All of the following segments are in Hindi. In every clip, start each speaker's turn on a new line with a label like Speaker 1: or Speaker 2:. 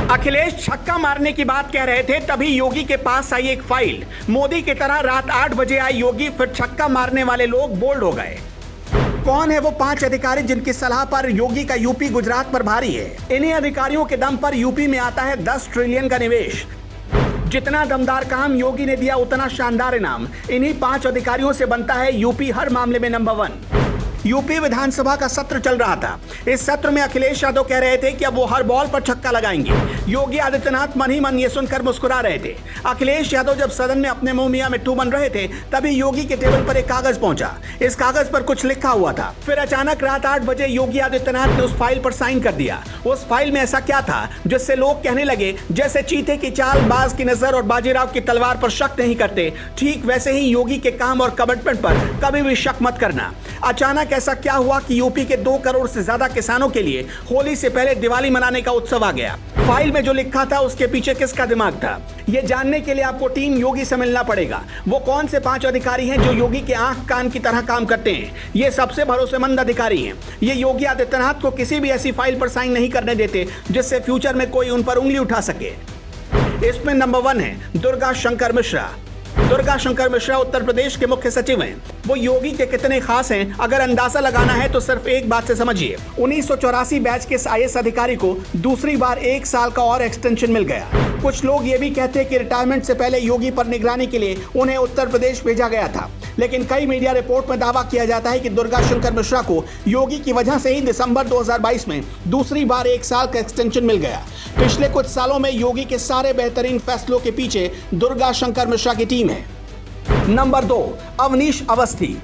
Speaker 1: अखिलेश छक्का मारने की बात कह रहे थे, तभी योगी के पास आई एक फाइल। मोदी की तरह रात 8 बजे आई योगी, फिर छक्का मारने वाले लोग बोल्ड हो गए। कौन है वो 5 अधिकारी जिनकी सलाह पर योगी का यूपी गुजरात पर भारी है? इन्हीं अधिकारियों के दम पर यूपी में आता है 10 ट्रिलियन का निवेश। जितना दमदार काम योगी ने दिया, उतना शानदार इनाम। इन्हीं 5 अधिकारियों से बनता है यूपी हर मामले में नंबर 1। यूपी विधानसभा का सत्र चल रहा था। इस सत्र में अखिलेश यादव कह रहे थे कि अब वो हर बॉल पर छक्का लगाएंगे। योगी आदित्यनाथ मन ही मन ये सुनकर मुस्कुरा रहे थे। अखिलेश यादव जब सदन में अपने मुंह मियां मिट्ठू बन रहे थे, तभी योगी के टेबल पर एक कागज पहुंचा। इस कागज पर कुछ लिखा हुआ था। फिर अचानक रात 8 बजे योगी आदित्यनाथ ने उस फाइल पर साइन कर दिया। उस फाइल में ऐसा क्या था जिससे लोग कहने लगे जैसे चीते की चाल, बाज की नजर और बाजीराव की तलवार पर शक नहीं करते, ठीक वैसे ही योगी के काम और कमिटमेंट पर कभी भी शक मत करना। अचानक ऐसा क्या हुआ कि यूपी के 2 करोड़ से ज्यादा किसानों के लिए होली से पहले दिवाली मनाने का उत्सव आ गया? फाइल में जो लिखा था उसके पीछे किसका दिमाग था? ये जानने के लिए आपको टीम योगी से मिलना पड़ेगा। वो कौन से 5 अधिकारी हैं जो योगी के आंख कान की तरह काम करते हैं? ये सबसे भरोसेमंद अधिकारी हैं। ये योगी आदित्यनाथ को किसी भी ऐसी फाइल पर साइन नहीं करने देते जिससे फ्यूचर में कोई उन पर उंगली उठा सके। इसमें नंबर 1 है दुर्गा शंकर मिश्रा। दुर्गा शंकर मिश्रा उत्तर प्रदेश के मुख्य सचिव हैं। वो योगी के कितने खास हैं, अगर अंदाजा लगाना है तो सिर्फ एक बात से समझिए। 1984 बैच के IAS अधिकारी को दूसरी बार 1 साल का और एक्सटेंशन मिल गया। कुछ लोग ये भी कहते हैं कि रिटायरमेंट से पहले योगी पर निगरानी के लिए उन्हें उत्तर प्रदेश भेजा गया था, लेकिन कई मीडिया रिपोर्ट में दावा किया जाता है कि दुर्गा शंकर मिश्रा को योगी की वजह से ही दिसंबर 2022 में दूसरी बार 1 साल का एक्सटेंशन मिल गया। पिछले कुछ सालों में योगी के सारे बेहतरीन फैसलों के पीछे दुर्गा शंकर मिश्रा की टीम है। नंबर 2, अवनीश अवस्थी।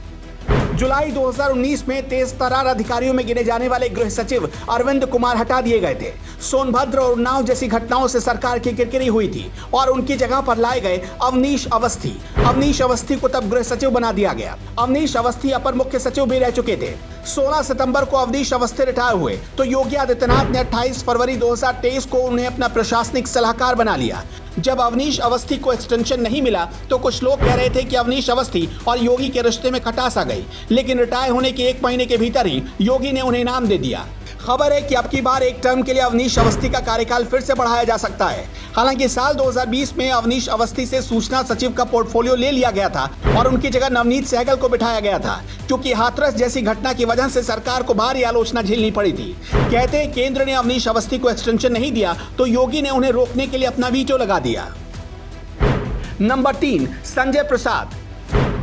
Speaker 1: जुलाई 2019 में तेज तर्रार अधिकारियों में गिने जाने वाले गृह सचिव अरविंद कुमार हटा दिए गए थे। सोनभद्र और उन्नाव जैसी घटनाओं से सरकार की किरकिरी हुई थी और उनकी जगह पर लाए गए अवनीश अवस्थी। अवनीश अवस्थी को तब गृह सचिव बना दिया गया। अवनीश अवस्थी अपर मुख्य सचिव भी रह चुके थे। 16 सितंबर को अवनीश अवस्थी रिटायर हुए तो योगी आदित्यनाथ ने 28 फरवरी 2023 को उन्हें अपना प्रशासनिक सलाहकार बना लिया। जब अवनीश अवस्थी को एक्सटेंशन नहीं मिला तो कुछ लोग कह रहे थे कि अवनीश अवस्थी और योगी के रिश्ते में खटास आ गई, लेकिन रिटायर होने के 1 महीने के भीतर ही योगी ने उन्हें इनाम दे दिया। खबर है कि अब की बार एक टर्म के लिए अवनीश अवस्थी का कार्यकाल फिर से बढ़ाया जा सकता है। हालांकि साल 2020 में अवनीश अवस्थी से सूचना सचिव का पोर्टफोलियो ले लिया गया था और उनकी जगह नवनीत सहगल को बिठाया गया था, क्योंकि हाथरस जैसी घटना की वजह से सरकार को भारी आलोचना झेलनी पड़ी थी। कहते हैं केंद्र ने अवनीश अवस्थी को एक्सटेंशन नहीं दिया तो योगी ने उन्हें रोकने के लिए अपना वीटो लगा दिया। नंबर 3, संजय प्रसाद।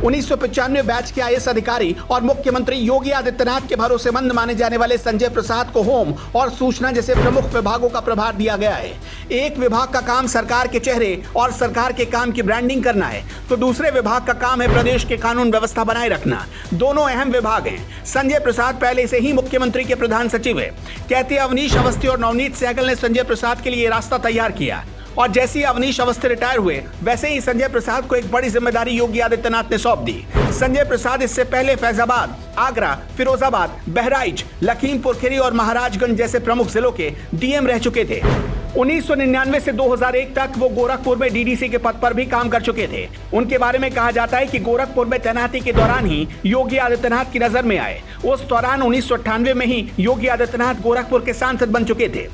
Speaker 1: 1995 बैच के IAS अधिकारी और मुख्यमंत्री योगी आदित्यनाथ के भरोसेमंद माने जाने वाले संजय प्रसाद को होम और सूचना जैसे प्रमुख विभागों का प्रभार दिया गया है। एक विभाग का काम सरकार के चेहरे और सरकार के काम की ब्रांडिंग करना है, तो दूसरे विभाग का काम है प्रदेश के कानून व्यवस्था बनाए रखना। दोनों अहम विभाग हैं। संजय प्रसाद पहले से ही मुख्यमंत्री के प्रधान सचिव है। कहते अवनीश अवस्थी और नवनीत सहगल ने संजय प्रसाद के लिए रास्ता तैयार किया और जैसे ही अवनीश अवस्थी रिटायर हुए वैसे ही संजय प्रसाद को एक बड़ी जिम्मेदारी योगी आदित्यनाथ ने सौंप दी। संजय प्रसाद इससे पहले फैजाबाद, आगरा, फिरोजाबाद, बहराइच, लखीमपुर खीरी और महाराजगंज जैसे प्रमुख जिलों के DM रह चुके थे। 1999 से 2001 तक वो गोरखपुर में DDC के पद पर भी काम कर चुके थे। उनके बारे में कहा जाता है कि गोरखपुर में तैनाती के दौरान ही योगी आदित्यनाथ की नजर में आए। उस दौरान 1998 में ही योगी आदित्यनाथ गोरखपुर के सांसद बन चुके थे।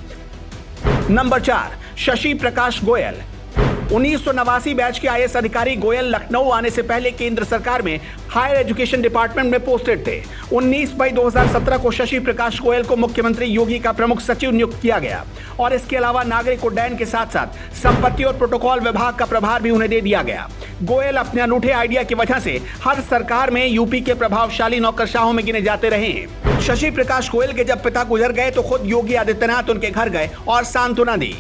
Speaker 1: नंबर 4, शशि प्रकाश गोयल। 1989 बैच के IAS अधिकारी गोयल लखनऊ आने से पहले केंद्र सरकार में हायर एजुकेशन डिपार्टमेंट में पोस्टेड थे। 19 मई 2017 को शशि प्रकाश गोयल को मुख्यमंत्री योगी का प्रमुख सचिव नियुक्त किया गया और इसके अलावा नागरिक उड्डयन के साथ साथ संपत्ति और प्रोटोकॉल विभाग का प्रभार भी उन्हें दे दिया गया। गोयल अपने अनूठे आइडिया की वजह से हर सरकार में यूपी के प्रभावशाली नौकरशाहों में गिने जाते रहे हैं। शशि प्रकाश गोयल के जब पिता गुजर गए तो खुद योगी आदित्यनाथ उनके घर गए और सांत्वना दी।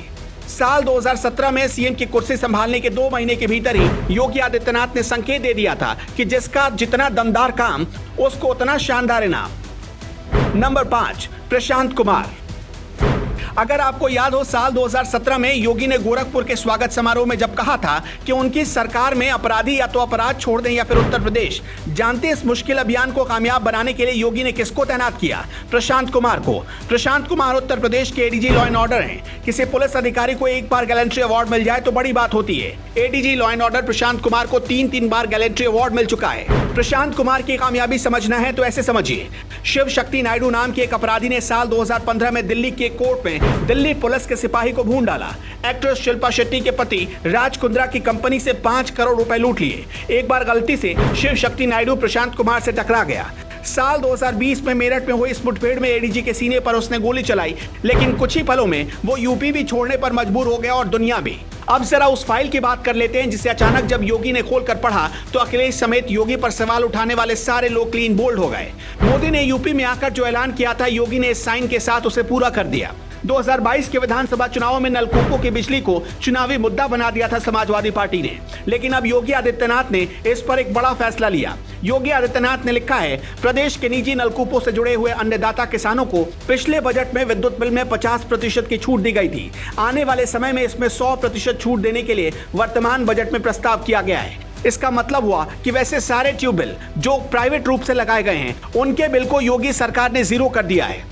Speaker 1: साल 2017 में CM की कुर्सी संभालने के 2 महीने के भीतर ही योगी आदित्यनाथ ने संकेत दे दिया था कि जिसका जितना दमदार काम उसको उतना शानदार इनाम। नंबर 5, प्रशांत कुमार। अगर आपको याद हो, साल 2017 में योगी ने गोरखपुर के स्वागत समारोह में जब कहा था कि उनकी सरकार में अपराधी या तो अपराध छोड़ दें या फिर उत्तर प्रदेश, जानते इस मुश्किल अभियान को कामयाब बनाने के लिए योगी ने किसको तैनात किया? प्रशांत कुमार को। प्रशांत कुमार उत्तर प्रदेश के ADG लॉ एंड ऑर्डर हैं। किसी पुलिस अधिकारी को एक बार गैलेंट्री अवार्ड मिल जाए तो बड़ी बात होती है। ADG law and order Prashant Kumar को 3 बार गैलेंट्री अवार्ड मिल चुका है। प्रशांत कुमार की कामयाबी समझना है तो ऐसे समझिए। शिव शक्ति नायडू नाम के एक अपराधी ने साल 2015 में दिल्ली के कोर्ट में ने दिल्ली पुलिस के सिपाही को भून डाला। एक्ट्रेस शिल्पा शेट्टी के पति राज कुंद्रा की कंपनी से 5 करोड़ रुपए लूट लिए। एक बार गलती से शिव शक्ति नायडू प्रशांत कुमार से टकरा गया। साल 2020 में मेरठ में हुई इस मुठभेड़ में एडीजी के सीने पर उसने गोली चलाई, लेकिन कुछ ही पलों में वो यूपी भी छोड़ने पर मजबूर हो गया और दुनिया भी। अब जरा उस फाइल की बात कर लेते हैं जिसे अचानक जब योगी ने खोलकर पढ़ा तो अखिलेश समेत योगी पर सवाल उठाने वाले सारे लोग क्लीन बोल्ड हो गए। मोदी ने यूपी में आकर जो ऐलान किया था, योगी ने इस साइन के साथ उसे पूरा कर दिया। 2022 के विधानसभा चुनावों में नलकूपों की बिजली को चुनावी मुद्दा बना दिया था समाजवादी पार्टी ने, लेकिन अब योगी आदित्यनाथ ने इस पर एक बड़ा फैसला लिया। योगी आदित्यनाथ ने लिखा है, प्रदेश के निजी नलकूपों से जुड़े हुए अन्नदाता किसानों को पिछले बजट में विद्युत बिल में 50% की छूट दी गई थी। आने वाले समय में इसमें 100% छूट देने के लिए वर्तमान बजट में प्रस्ताव किया गया है। इसका मतलब हुआ कि वैसे सारे ट्यूबवेल जो प्राइवेट रूप से लगाए गए हैं, उनके बिल को योगी सरकार ने जीरो कर दिया है।